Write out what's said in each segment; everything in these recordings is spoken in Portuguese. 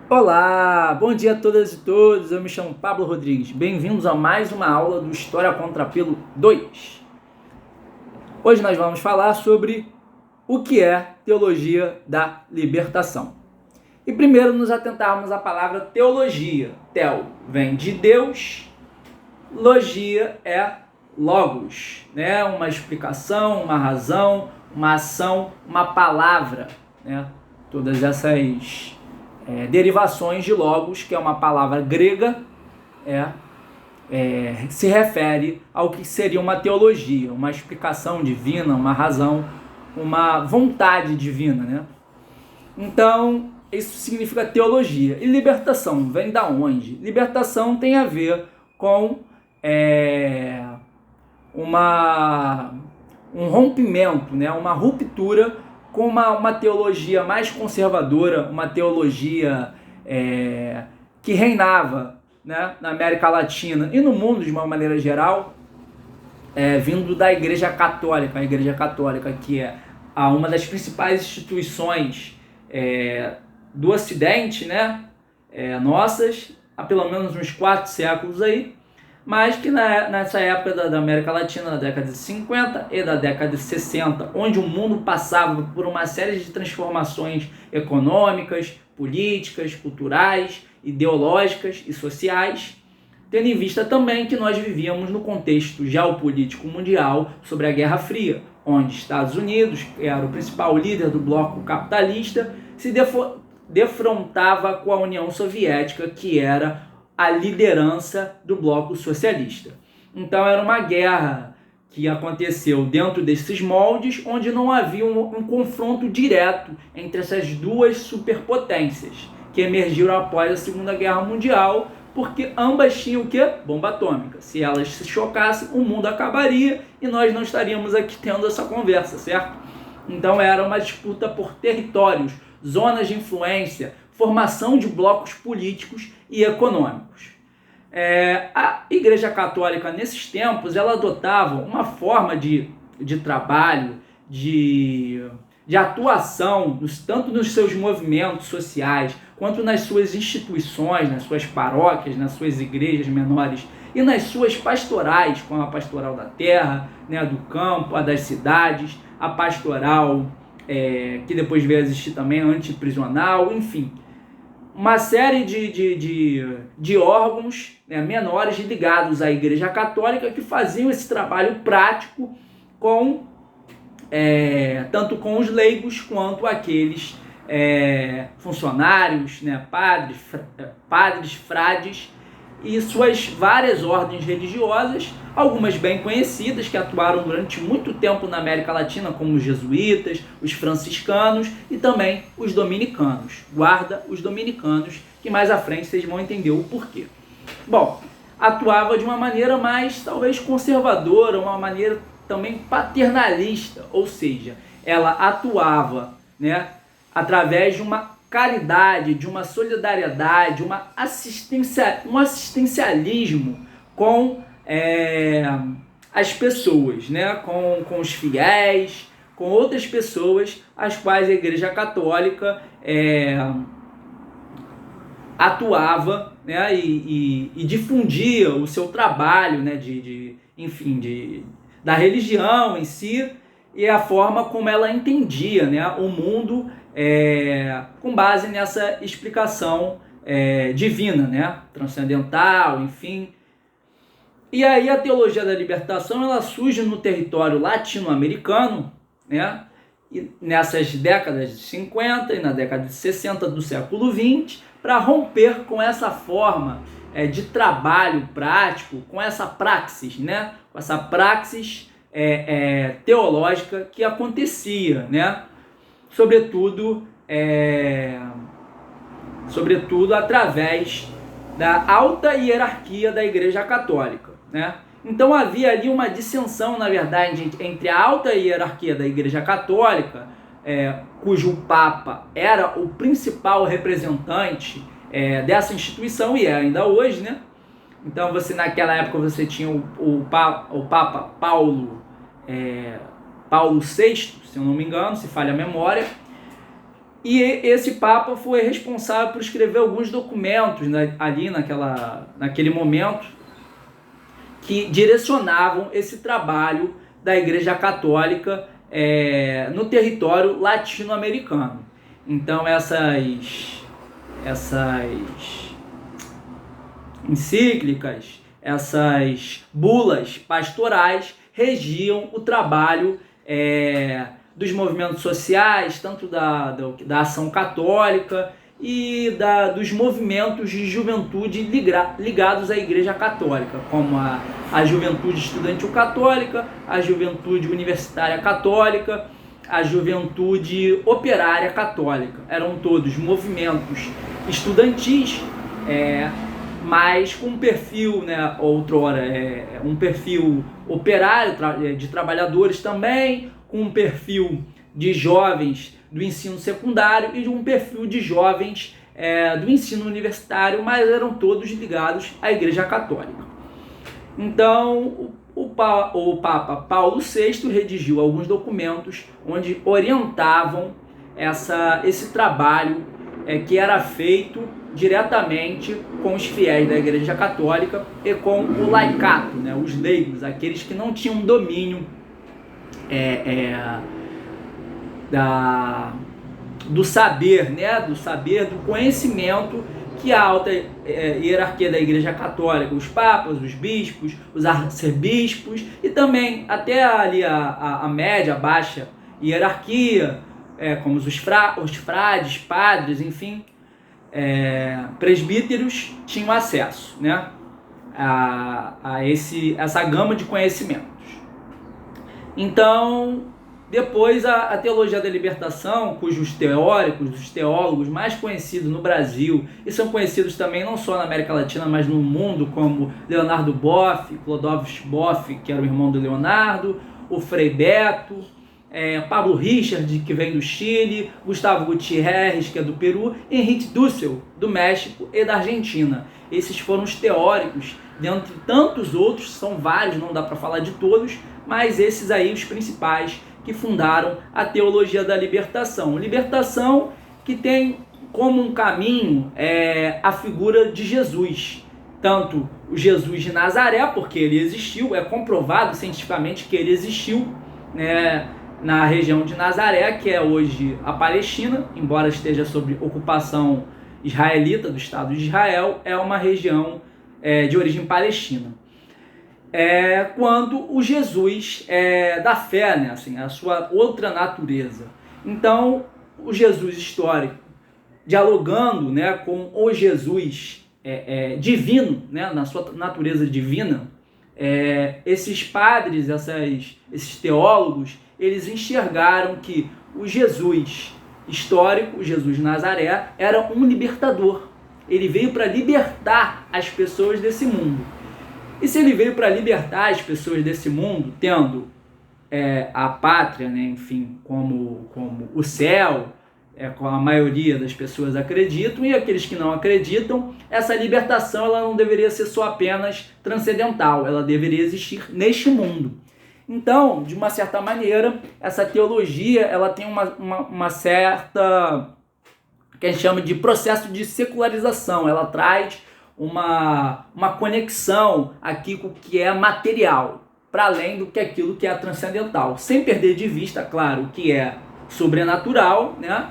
Olá, bom dia a todas e todos, eu me chamo Pablo Rodrigues, bem-vindos a mais uma aula do História Contrapelo 2. Hoje nós vamos falar sobre o que é teologia da libertação. E primeiro nos atentarmos à palavra teologia. Tel vem de Deus, logia é logos, né? Uma explicação, uma razão, uma ação, uma palavra, né? Todas essas derivações de logos, que é uma palavra grega, se refere ao que seria uma teologia, uma explicação divina, uma razão, uma vontade divina, né? Então, isso significa teologia. E libertação vem da onde? Libertação tem a ver com uma, um rompimento, né? Uma ruptura com uma teologia mais conservadora, uma teologia que reinava, né, na América Latina e no mundo de uma maneira geral, vindo da Igreja Católica. A Igreja Católica, que é uma das principais instituições do Ocidente, né, nossas, há pelo menos uns 4 séculos aí, mas que nessa época da América Latina, na década de 50 e da década de 60, onde o mundo passava por uma série de transformações econômicas, políticas, culturais, ideológicas e sociais, tendo em vista também que nós vivíamos no contexto geopolítico mundial sobre a Guerra Fria, onde Estados Unidos, que era o principal líder do bloco capitalista, se defrontava com a União Soviética, que era a liderança do bloco socialista. Então era uma guerra que aconteceu dentro desses moldes, onde não havia um confronto direto entre essas duas superpotências que emergiram após a Segunda Guerra Mundial, porque ambas tinham o quê? Bomba atômica. Se elas se chocassem, o mundo acabaria e nós não estaríamos aqui tendo essa conversa, certo? Então era uma disputa por territórios, zonas de influência, formação de blocos políticos e econômicos. A Igreja Católica, nesses tempos, ela adotava uma forma de trabalho, de atuação, tanto nos seus movimentos sociais, quanto nas suas instituições, nas suas paróquias, nas suas igrejas menores e nas suas pastorais, como a pastoral da terra, né, do campo, a das cidades, a pastoral que depois veio a existir também, a antiprisional, enfim. Uma série de órgãos, né, menores ligados à Igreja Católica que faziam esse trabalho prático tanto com os leigos quanto aqueles funcionários, né, padres, frades e suas várias ordens religiosas, algumas bem conhecidas, que atuaram durante muito tempo na América Latina, como os jesuítas, os franciscanos e também os dominicanos. Guarda os dominicanos, que mais à frente vocês vão entender o porquê. Bom, atuava de uma maneira mais, talvez, conservadora, uma maneira também paternalista, ou seja, ela atuava, né, através de uma caridade, de uma solidariedade, um assistencialismo com as pessoas, né? com os fiéis, com outras pessoas as quais a Igreja Católica atuava, né? e difundia o seu trabalho, né? Da religião em si e a forma como ela entendia, né, o mundo com base nessa explicação divina, né, transcendental, enfim. E aí a teologia da libertação ela surge no território latino-americano, né, e nessas décadas de 50 e na década de 60 do século 20, para romper com essa forma de trabalho prático, com essa praxis, né, com essa praxis teológica que acontecia, né? Sobretudo através da alta hierarquia da Igreja Católica, né? Então havia ali uma dissensão, na verdade, entre a alta hierarquia da Igreja Católica, cujo Papa era o principal representante dessa instituição, e é ainda hoje, né? Então naquela época você tinha o Papa Paulo VI, se eu não me engano, se falha a memória, E esse Papa foi responsável por escrever alguns documentos, né, ali naquele momento, que direcionavam esse trabalho da Igreja Católica no território latino-americano. Então essas encíclicas, essas bulas pastorais regiam o trabalho dos movimentos sociais, tanto da ação católica e dos movimentos de juventude ligados à Igreja Católica, como a Juventude Estudantil Católica, a Juventude Universitária Católica, a Juventude Operária Católica. Eram todos movimentos estudantis, mas com um perfil, né, outrora, um perfil operário, de trabalhadores também, com um perfil de jovens do ensino secundário e de um perfil de jovens do ensino universitário, mas eram todos ligados à Igreja Católica. Então, o Papa Paulo VI redigiu alguns documentos onde orientavam esse trabalho que era feito diretamente com os fiéis da Igreja Católica e com o laicato, né, os leigos, aqueles que não tinham domínio do saber, né, do conhecimento que a alta hierarquia da Igreja Católica, os papas, os bispos, os arcebispos e também até ali a média, a baixa hierarquia, como os frades, padres, enfim, presbíteros tinham acesso, né, essa gama de conhecimentos. Então, depois a teologia da libertação, cujos teóricos, os teólogos mais conhecidos no Brasil, e são conhecidos também não só na América Latina, mas no mundo, como Leonardo Boff, Clodovus Boff, que era o irmão do Leonardo, o Frei Beto, Pablo Richard, que vem do Chile, Gustavo Gutierrez, que é do Peru, e Henrique Dussel, do México e da Argentina. Esses foram os teóricos, dentre tantos outros, são vários, não dá para falar de todos, mas esses aí, os principais, que fundaram a teologia da libertação. Libertação que tem como um caminho a figura de Jesus. Tanto o Jesus de Nazaré, porque ele existiu, é comprovado cientificamente que ele existiu, né, na região de Nazaré, que é hoje a Palestina, embora esteja sob ocupação israelita do Estado de Israel, é uma região de origem palestina. Quanto o Jesus da fé, né, assim, a sua outra natureza. Então, o Jesus histórico, dialogando, né, com o Jesus divino, né, na sua natureza divina, esses padres, esses teólogos, eles enxergaram que o Jesus histórico, o Jesus de Nazaré, era um libertador. Ele veio para libertar as pessoas desse mundo. E se ele veio para libertar as pessoas desse mundo, tendo a pátria, né, enfim, como o céu, como a maioria das pessoas acreditam, e aqueles que não acreditam, essa libertação ela não deveria ser só apenas transcendental, ela deveria existir neste mundo. Então, de uma certa maneira, essa teologia ela tem uma certa, que a gente chama de processo de secularização, ela traz uma conexão aqui com o que é material, para além do que aquilo que é transcendental, sem perder de vista, claro, o que é sobrenatural, né?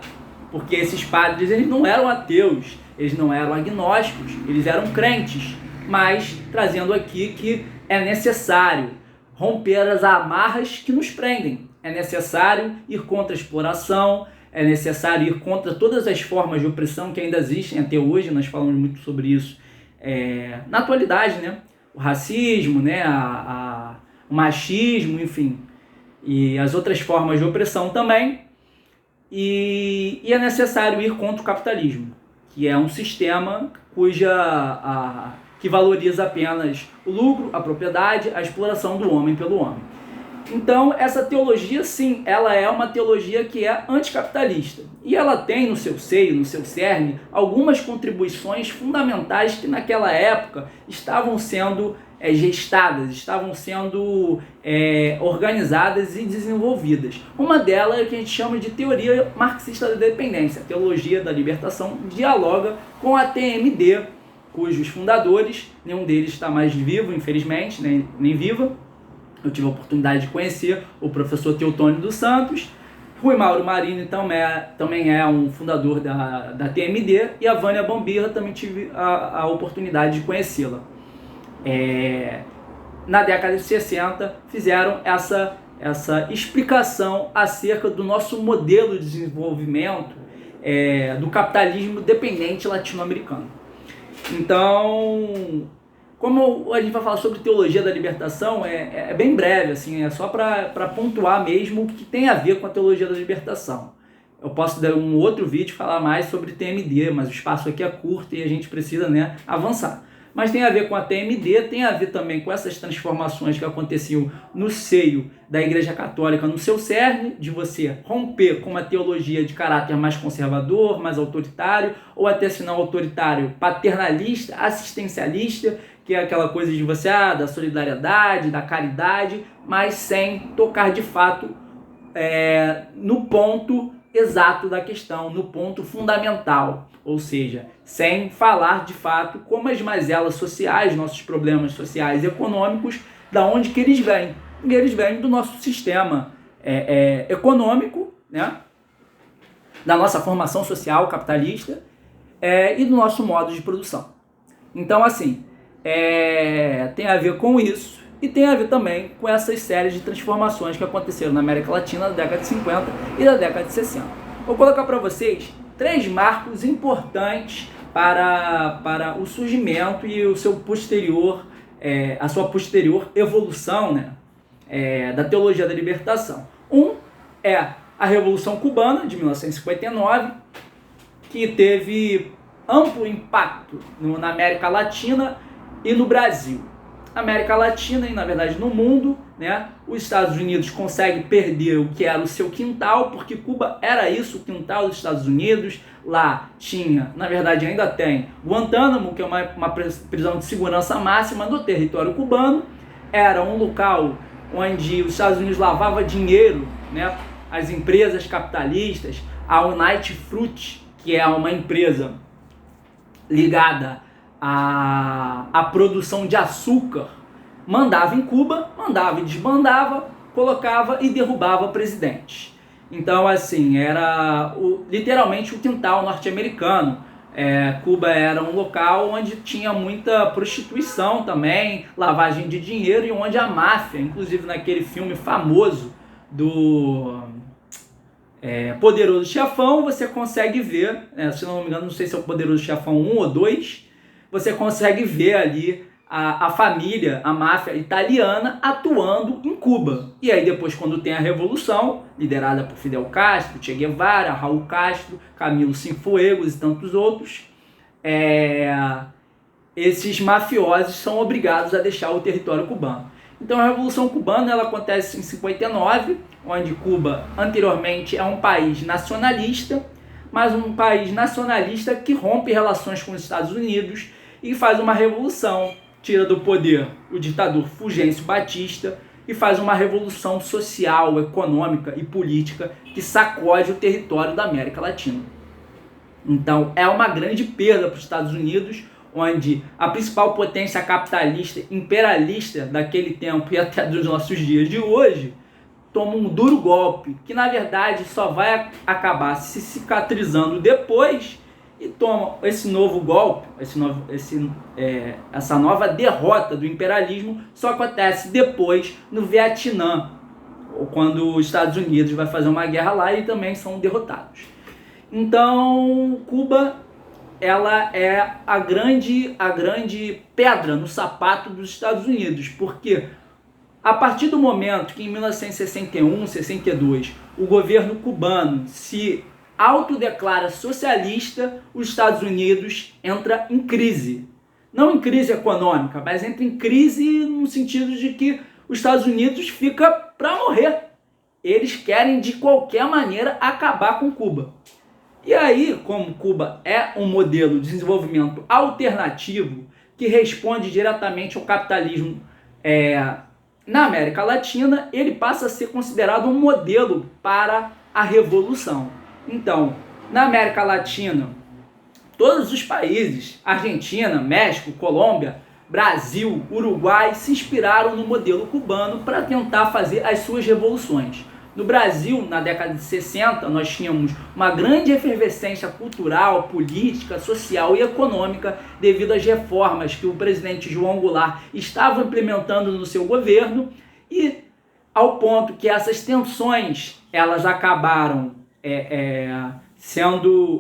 Porque esses padres eles não eram ateus, eles não eram agnósticos, eles eram crentes, mas trazendo aqui que é necessário romper as amarras que nos prendem, é necessário ir contra a exploração, é necessário ir contra todas as formas de opressão que ainda existem até hoje. Nós falamos muito sobre isso na atualidade, né? O racismo, né? O machismo, enfim, e as outras formas de opressão também. E é necessário ir contra o capitalismo, que é um sistema que valoriza apenas o lucro, a propriedade, a exploração do homem pelo homem. Então, essa teologia, sim, ela é uma teologia que é anticapitalista. E ela tem no seu seio, no seu cerne, algumas contribuições fundamentais que naquela época estavam sendo gestadas, estavam sendo organizadas e desenvolvidas. Uma delas é o que a gente chama de teoria marxista da dependência. A teologia da libertação dialoga com a TMD, cujos fundadores, nenhum deles está mais vivo, infelizmente, nem viva. Eu tive a oportunidade de conhecer o professor Teotônio dos Santos. Rui Mauro Marini também é um fundador da TMD, e a Vânia Bambirra também tive a oportunidade de conhecê-la. Na década de 60 fizeram essa explicação acerca do nosso modelo de desenvolvimento do capitalismo dependente latino-americano. Então, como a gente vai falar sobre teologia da libertação, é bem breve, assim, é só para pontuar mesmo o que tem a ver com a teologia da libertação. Eu posso dar um outro vídeo falar mais sobre TMD, mas o espaço aqui é curto e a gente precisa, avançar. Mas tem a ver com a TMD, tem a ver também com essas transformações que aconteciam no seio da Igreja Católica, no seu cerne, de você romper com uma teologia de caráter mais conservador, mais autoritário, ou até se não autoritário, paternalista, assistencialista, que é aquela coisa de você, da solidariedade, da caridade, mas sem tocar de fato no ponto exato da questão, no ponto fundamental, ou seja, sem falar de fato como as mazelas sociais, nossos problemas sociais e econômicos, da onde que eles vêm. E eles vêm do nosso sistema econômico, da nossa formação social capitalista e do nosso modo de produção. Então, assim, tem a ver com isso e tem a ver também com essas séries de transformações que aconteceram na América Latina na década de 50 e na década de 60. Vou colocar para vocês 3 marcos importantes para o surgimento e o seu posterior, a sua posterior evolução, da teologia da libertação. Um é a Revolução Cubana, de 1959, que teve amplo impacto na América Latina e no Brasil. América Latina e, na verdade, no mundo, os Estados Unidos conseguem perder o que era o seu quintal, porque Cuba era isso, o quintal dos Estados Unidos. Lá tinha, na verdade ainda tem, Guantánamo, que é uma prisão de segurança máxima do território cubano. Era um local onde os Estados Unidos lavava dinheiro, as empresas capitalistas. A Unite Fruit, que é uma empresa ligada à produção de açúcar, mandava em Cuba, mandava e desmandava, colocava e derrubava presidentes. Então, assim, era literalmente o quintal norte-americano. Cuba era um local onde tinha muita prostituição também, lavagem de dinheiro, e onde a máfia, inclusive naquele filme famoso do Poderoso Chefão, você consegue ver, se não me engano, não sei se é o Poderoso Chefão 1 ou 2, você consegue ver ali a família, a máfia italiana atuando em Cuba. E aí depois, quando tem a Revolução, liderada por Fidel Castro, Che Guevara, Raul Castro, Camilo Cienfuegos e tantos outros, esses mafiosos são obrigados a deixar o território cubano. Então a Revolução Cubana ela acontece em 59, onde Cuba anteriormente é um país nacionalista, mas um país nacionalista que rompe relações com os Estados Unidos e faz uma revolução, tira do poder o ditador Fulgêncio Batista e faz uma revolução social, econômica e política que sacode o território da América Latina. Então é uma grande perda para os Estados Unidos, onde a principal potência capitalista, imperialista daquele tempo e até dos nossos dias de hoje, toma um duro golpe, que na verdade só vai acabar se cicatrizando depois, e toma esse novo golpe, essa nova derrota do imperialismo só acontece depois no Vietnã, ou quando os Estados Unidos vai fazer uma guerra lá e também são derrotados. Então, Cuba ela é a grande pedra no sapato dos Estados Unidos, porque a partir do momento que em 1961, 62, o governo cubano se autodeclara socialista, os Estados Unidos entra em crise. Não em crise econômica, mas entra em crise no sentido de que os Estados Unidos fica para morrer. Eles querem de qualquer maneira acabar com Cuba. E aí, como Cuba é um modelo de desenvolvimento alternativo, que responde diretamente ao capitalismo na América Latina, ele passa a ser considerado um modelo para a revolução. Então, na América Latina, todos os países, Argentina, México, Colômbia, Brasil, Uruguai, se inspiraram no modelo cubano para tentar fazer as suas revoluções. No Brasil, na década de 60, nós tínhamos uma grande efervescência cultural, política, social e econômica devido às reformas que o presidente João Goulart estava implementando no seu governo, e ao ponto que essas tensões elas acabaram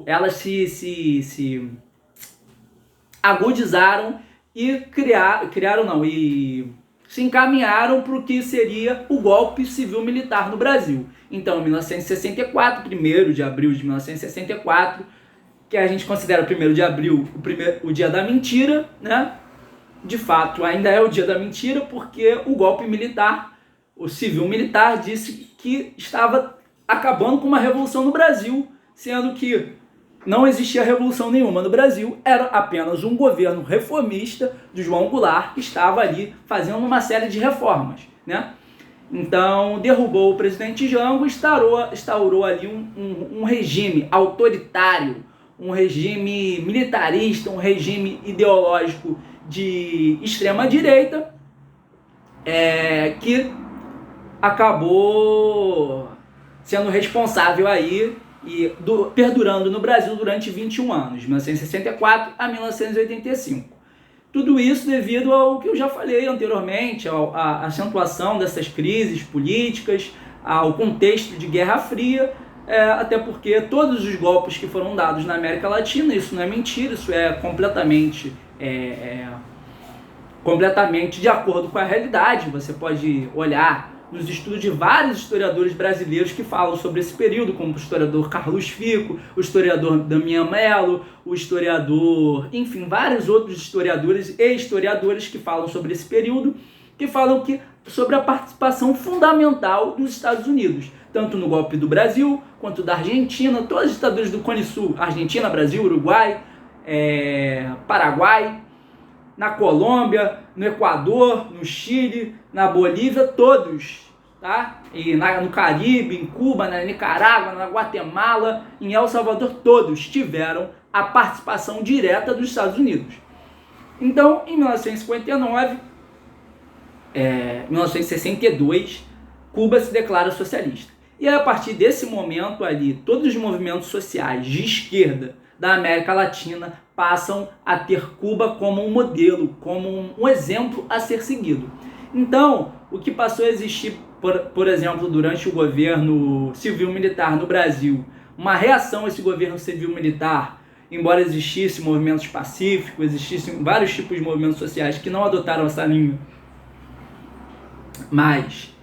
elas se agudizaram e se encaminharam para o que seria o golpe civil-militar no Brasil. Então, em 1964, 1º de abril de 1964, que a gente considera o 1º de abril o dia da mentira, né? De fato, ainda é o dia da mentira, porque o golpe militar, o civil-militar, disse que estava acabando com uma revolução no Brasil, sendo que não existia revolução nenhuma no Brasil, era apenas um governo reformista de João Goulart que estava ali fazendo uma série de reformas, né? Então, derrubou o presidente Jango e instaurou ali um regime autoritário, um regime militarista, um regime ideológico de extrema-direita, que acabou sendo responsável aí perdurando no Brasil durante 21 anos, de 1964 a 1985. Tudo isso devido ao que eu já falei anteriormente, à acentuação dessas crises políticas, ao contexto de Guerra Fria, até porque todos os golpes que foram dados na América Latina, isso não é mentira, isso é completamente de acordo com a realidade. Você pode olhar nos estudos de vários historiadores brasileiros que falam sobre esse período, como o historiador Carlos Fico, o historiador Damião Mello, o historiador, enfim, vários outros historiadores e historiadoras que falam sobre esse período, que falam sobre a participação fundamental dos Estados Unidos, tanto no golpe do Brasil, quanto da Argentina, todas as ditaduras do Cone Sul, Argentina, Brasil, Uruguai, Paraguai, na Colômbia, no Equador, no Chile, na Bolívia, todos, tá? E no Caribe, em Cuba, na Nicarágua, na Guatemala, em El Salvador, todos tiveram a participação direta dos Estados Unidos. Então, em 1962, Cuba se declara socialista. E a partir desse momento ali, todos os movimentos sociais de esquerda da América Latina passam a ter Cuba como um modelo, como um exemplo a ser seguido. Então, o que passou a existir, por exemplo, durante o governo civil-militar no Brasil, uma reação a esse governo civil-militar, embora existissem movimentos pacíficos, existissem vários tipos de movimentos sociais que não adotaram essa linha, mas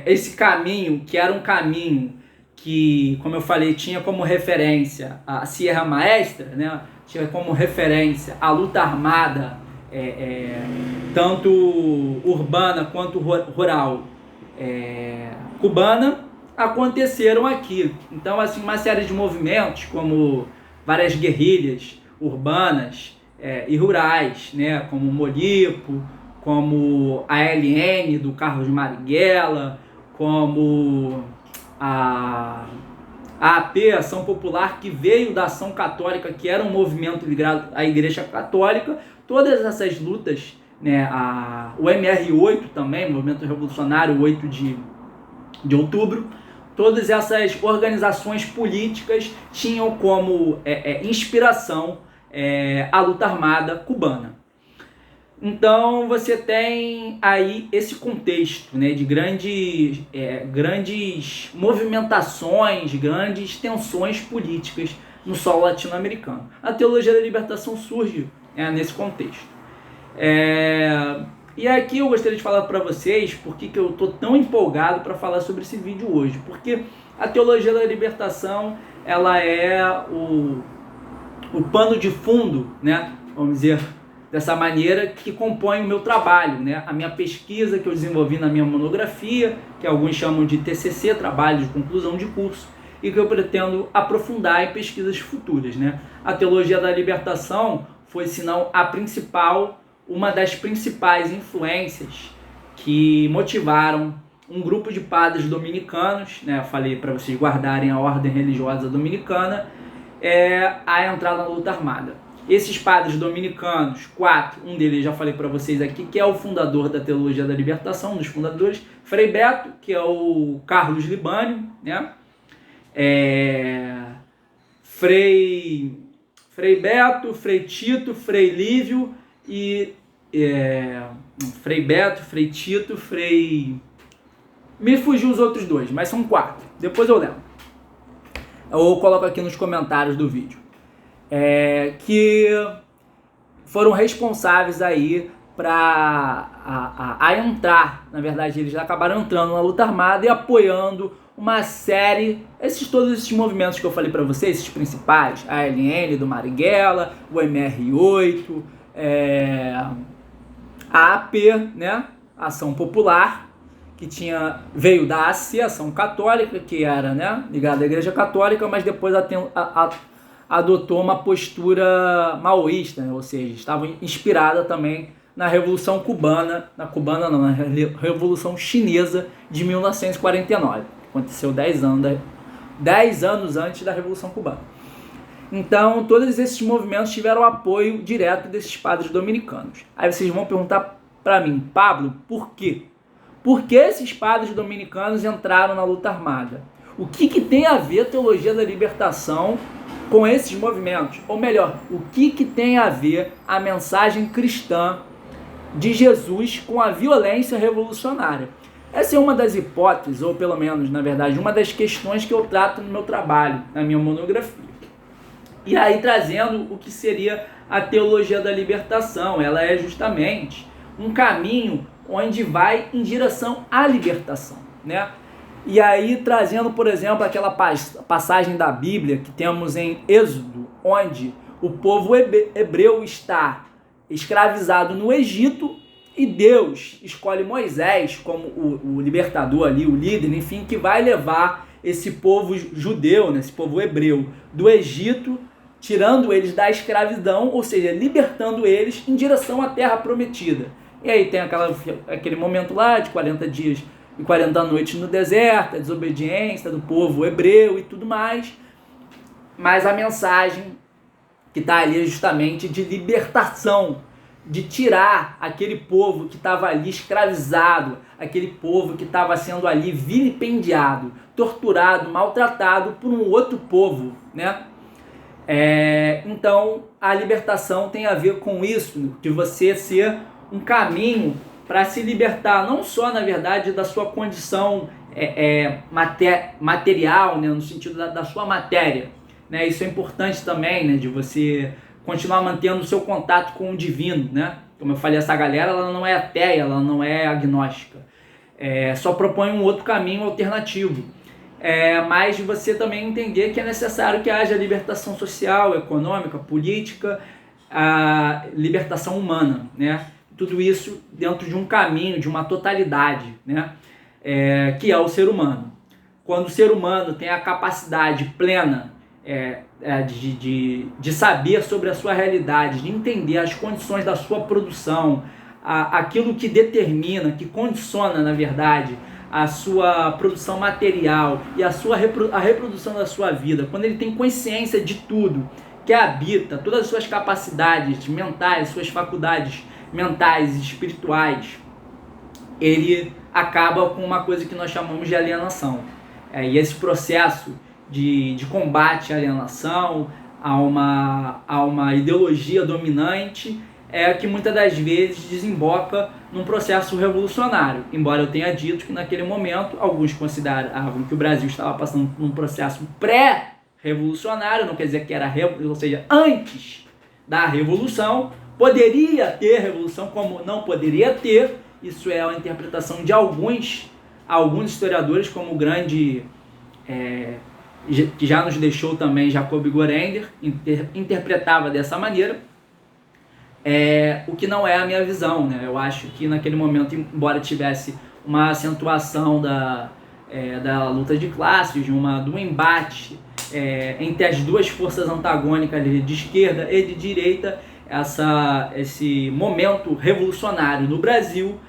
esse caminho, que era um caminho que, como eu falei, tinha como referência a Sierra Maestra, né? Tinha como referência a luta armada, tanto urbana quanto rural, cubana, aconteceram aqui. Então, assim, uma série de movimentos, como várias guerrilhas urbanas e rurais, né? Como o Molipo, como a ALN do Carlos Marighella, como a AP, Ação Popular, que veio da Ação Católica, que era um movimento ligado à Igreja Católica. Todas essas lutas, né, o MR8 também, Movimento Revolucionário 8 de outubro, todas essas organizações políticas tinham como inspiração a luta armada cubana. Então você tem aí esse contexto, né, de grandes movimentações, grandes tensões políticas no solo latino-americano. A teologia da libertação surge nesse contexto. E aqui eu gostaria de falar para vocês por que eu estou tão empolgado para falar sobre esse vídeo hoje. Porque a teologia da libertação, ela é o pano de fundo, né, vamos dizer dessa maneira, que compõe o meu trabalho, né? A minha pesquisa que eu desenvolvi na minha monografia, que alguns chamam de TCC, trabalho de conclusão de curso, e que eu pretendo aprofundar em pesquisas futuras, né? A teologia da libertação foi, se não a principal, uma das principais influências que motivaram um grupo de padres dominicanos, né, eu falei para vocês guardarem a ordem religiosa dominicana, a entrar na luta armada. Esses padres dominicanos, 4, um deles já falei para vocês aqui, que é o fundador da Teologia da Libertação, um dos fundadores, Frei Beto, que é o Carlos Libânio, né? Frei Beto, Frei Tito, Frei Lívio e Frei Beto, Frei Tito, Frei... Me fugiu os outros 2, mas são 4. Depois eu lembro. Eu coloco aqui nos comentários do vídeo. Que foram responsáveis aí para entrar, na verdade eles acabaram entrando na luta armada e apoiando uma série, todos esses movimentos que eu falei para vocês, esses principais, a ALN do Marighella, o MR8, a AP, né, Ação Popular, que veio da Ação Católica, que era, né, ligada à Igreja Católica, mas depois adotou uma postura maoísta, né? Ou seja, estava inspirada também na Revolução Cubana, na Revolução Chinesa de 1949, que aconteceu 10 anos antes da Revolução Cubana. Então, todos esses movimentos tiveram apoio direto desses padres dominicanos. Aí vocês vão perguntar para mim, Pablo, por quê? Por que esses padres dominicanos entraram na luta armada? O que tem a ver a Teologia da Libertação com esses movimentos? Ou melhor, o que tem a ver a mensagem cristã de Jesus com a violência revolucionária? Essa é uma das hipóteses, ou pelo menos, na verdade, uma das questões que eu trato no meu trabalho, na minha monografia. E aí trazendo o que seria a Teologia da Libertação. Ela é justamente um caminho onde vai em direção à libertação, né? E aí trazendo, por exemplo, aquela passagem da Bíblia que temos em Êxodo, onde o povo hebreu está escravizado no Egito e Deus escolhe Moisés como o libertador ali, o líder, enfim, que vai levar esse povo judeu, né, esse povo hebreu do Egito, tirando eles da escravidão, ou seja, libertando eles em direção à terra prometida. E aí tem aquele momento lá de 40 dias e 40 noites no deserto, a desobediência do povo hebreu e tudo mais. Mas a mensagem que está ali é justamente de libertação, de tirar aquele povo que estava ali escravizado, aquele povo que estava sendo ali vilipendiado, torturado, maltratado por um outro povo, né? Então a libertação tem a ver com isso, de você ser um caminho para se libertar, não só, na verdade, da sua condição material, né, no sentido da sua matéria, né? Isso é importante também, né, de você continuar mantendo o seu contato com o divino, né? Como eu falei, essa galera ela não é ateia, ela não é agnóstica, só propõe um outro caminho alternativo. Mas você também entender que é necessário que haja libertação social, econômica, política, a libertação humana, né? Tudo isso dentro de um caminho, de uma totalidade, né? Que é o ser humano. Quando o ser humano tem a capacidade plena de saber sobre a sua realidade, de entender as condições da sua produção, aquilo que determina, que condiciona, na verdade, a sua produção material e a reprodução da sua vida, quando ele tem consciência de tudo, que habita, todas as suas capacidades mentais, suas faculdades mentais e espirituais, ele acaba com uma coisa que nós chamamos de alienação. E esse processo de combate à alienação, a uma ideologia dominante, que muitas das vezes desemboca num processo revolucionário. Embora eu tenha dito que naquele momento alguns consideravam que o Brasil estava passando por um processo pré-revolucionário, não quer dizer que era, ou seja, antes da revolução. Poderia ter revolução, como não poderia ter. Isso é a interpretação de alguns historiadores, como o grande, que já nos deixou também, Jacob Gorender, interpretava dessa maneira. O que não é a minha visão, né? Eu acho que naquele momento, embora tivesse uma acentuação da luta de classes, do embate entre as duas forças antagônicas de esquerda e de direita, esse momento revolucionário no Brasil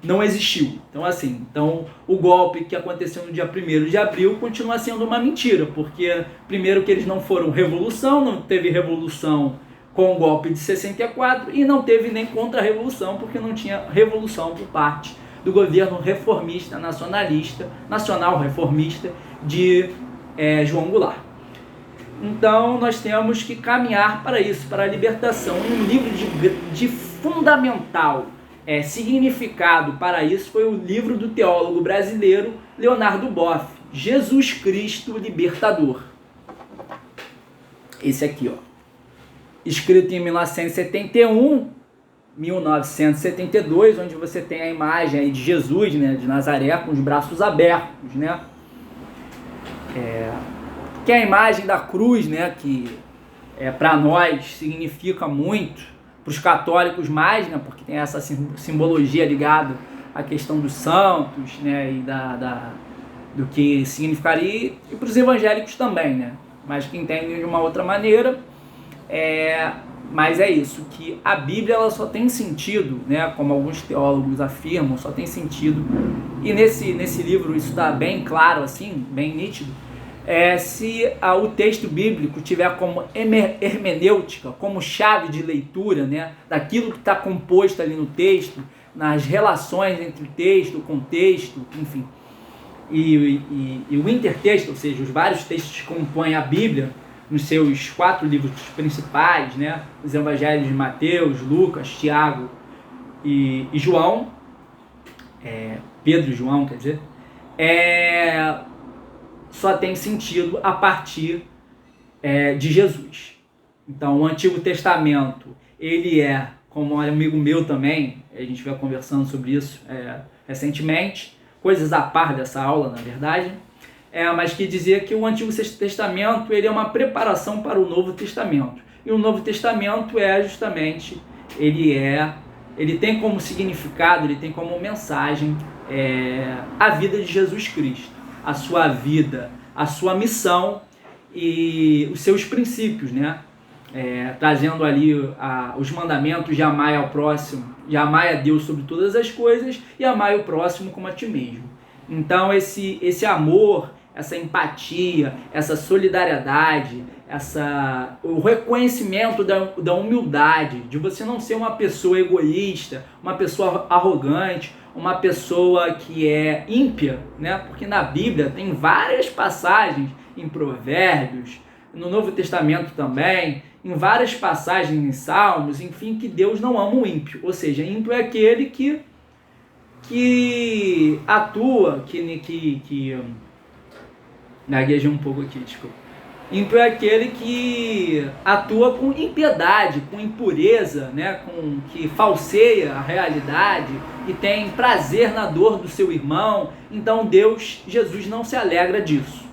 não existiu. Então o golpe que aconteceu no dia 1º de abril continua sendo uma mentira, porque primeiro que eles não foram revolução, não teve revolução com o golpe de 64 e não teve nem contra-revolução, porque não tinha revolução por parte do governo reformista, nacional reformista de João Goulart. Então nós temos que caminhar para isso, para a libertação. Um livro de fundamental significado para isso foi o livro do teólogo brasileiro Leonardo Boff, Jesus Cristo Libertador. Esse aqui, ó. Escrito em 1972, onde você tem a imagem aí de Jesus, né, de Nazaré, com os braços abertos, né? Que é a imagem da cruz, né, que para nós significa muito, para os católicos mais, né, porque tem essa simbologia ligada à questão dos santos, né, e do que significaria, e para os evangélicos também, né, mas que entendem de uma outra maneira. Mas é isso, que a Bíblia ela só tem sentido, né, como alguns teólogos afirmam, só tem sentido, e nesse livro isso está bem claro, assim, bem nítido, se o texto bíblico tiver como hermenêutica, como chave de leitura, né, daquilo que está composto ali no texto, nas relações entre o texto, o contexto, enfim, e o intertexto, ou seja, os vários textos que compõem a Bíblia, nos seus 4 livros principais, né, os evangelhos de Mateus, Lucas, Tiago e João, Pedro e João, quer dizer, só tem sentido a partir de Jesus. Então, o Antigo Testamento, ele como um amigo meu também, a gente vai conversando sobre isso recentemente, coisas a par dessa aula, na verdade, mas que dizia que o Antigo Testamento ele é uma preparação para o Novo Testamento. E o Novo Testamento justamente, ele tem como significado, ele tem como mensagem a vida de Jesus Cristo, a sua vida, a sua missão e os seus princípios, né? Trazendo ali os mandamentos de amar ao próximo, de amar a Deus sobre todas as coisas e amar o próximo como a ti mesmo. Então esse amor, essa empatia, essa solidariedade, o reconhecimento da humildade, de você não ser uma pessoa egoísta, uma pessoa arrogante, uma pessoa que é ímpia, né? Porque na Bíblia tem várias passagens, em Provérbios, no Novo Testamento também, em várias passagens em Salmos, enfim, que Deus não ama o ímpio. Ou seja, ímpio é aquele que atua, gaguejei um pouco aqui, desculpa. Ímpio é aquele que atua com impiedade, com impureza, né? Que falseia a realidade e tem prazer na dor do seu irmão. Então Jesus não se alegra disso.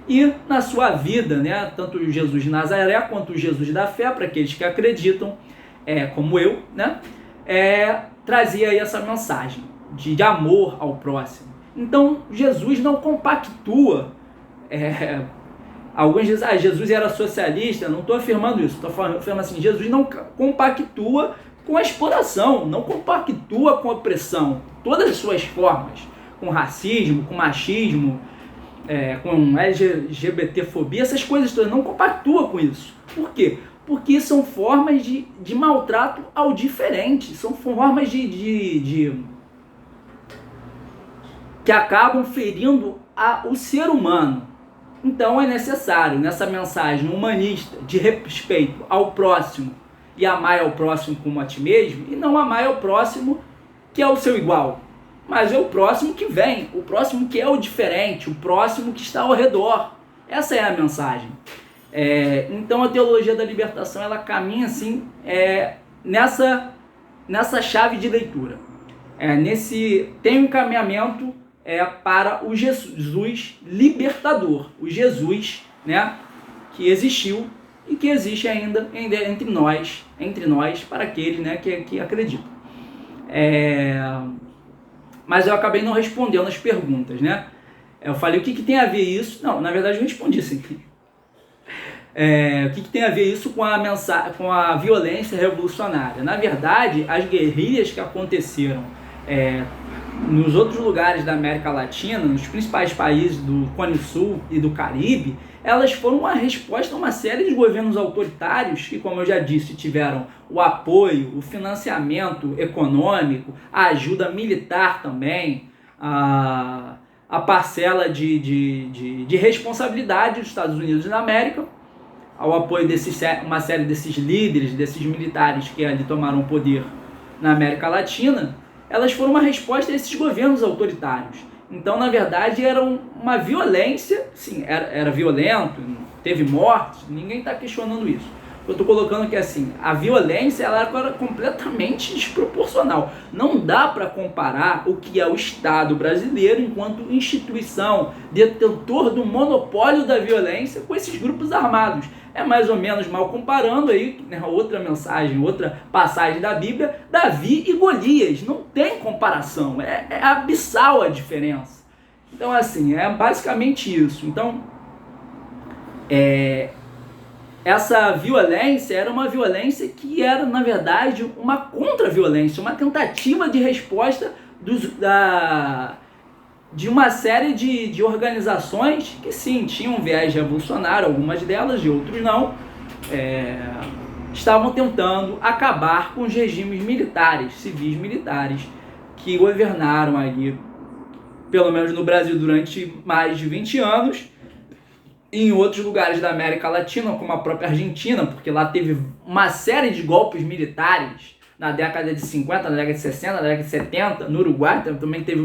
E na sua vida, né? Tanto o Jesus de Nazaré quanto o Jesus da fé, para aqueles que acreditam, como eu, né? Trazia aí essa mensagem de amor ao próximo. Então Jesus não compactua. Alguns dizem, Jesus era socialista. Não estou afirmando isso, estou afirmando assim, Jesus não compactua com a exploração, não compactua com a opressão, todas as suas formas, com racismo, com machismo, com LGBTfobia, essas coisas todas, não compactua com isso. Por quê? Porque são formas de maltrato ao diferente, são formas que acabam ferindo o ser humano. Então é necessário, nessa mensagem humanista de respeito ao próximo e amar ao próximo como a ti mesmo, e não amar ao próximo que é o seu igual, mas é o próximo que vem, o próximo que é o diferente, o próximo que está ao redor. Essa é a mensagem. Então a teologia da libertação ela caminha assim nessa chave de leitura. Tem um encaminhamento para o Jesus libertador, o Jesus, né, que existiu e que existe ainda entre nós para aqueles, né, que acreditam. Mas eu acabei não respondendo as perguntas, né? Eu falei, o que tem a ver isso? Não, na verdade eu respondi sim. O que tem a ver isso com com a violência revolucionária? Na verdade, as guerrilhas que aconteceram nos outros lugares da América Latina, nos principais países do Cone Sul e do Caribe, elas foram uma resposta a uma série de governos autoritários que, como eu já disse, tiveram o apoio, o financiamento econômico, a ajuda militar também, a parcela de responsabilidade dos Estados Unidos da América, ao apoio uma série desses líderes, desses militares que ali tomaram o poder na América Latina. Elas foram uma resposta a esses governos autoritários. Então, na verdade, era uma violência, sim, era violento, teve mortes, ninguém está questionando isso. Eu estou colocando que assim, a violência ela era completamente desproporcional. Não dá para comparar o que é o Estado brasileiro enquanto instituição detentor do monopólio da violência com esses grupos armados. É mais ou menos, mal comparando aí, né, outra mensagem, outra passagem da Bíblia, Davi e Golias. Não tem comparação, é abissal a diferença. Então, assim, é basicamente isso. Então, essa violência era uma violência que era, na verdade, uma contra-violência, uma tentativa de resposta de uma série de organizações que, sim, tinham um viés revolucionário, algumas delas e outros não, estavam tentando acabar com os regimes militares, civis militares, que governaram aí, pelo menos no Brasil, durante mais de 20 anos, em outros lugares da América Latina, como a própria Argentina, porque lá teve uma série de golpes militares na década de 50, na década de 60, na década de 70, no Uruguai também teve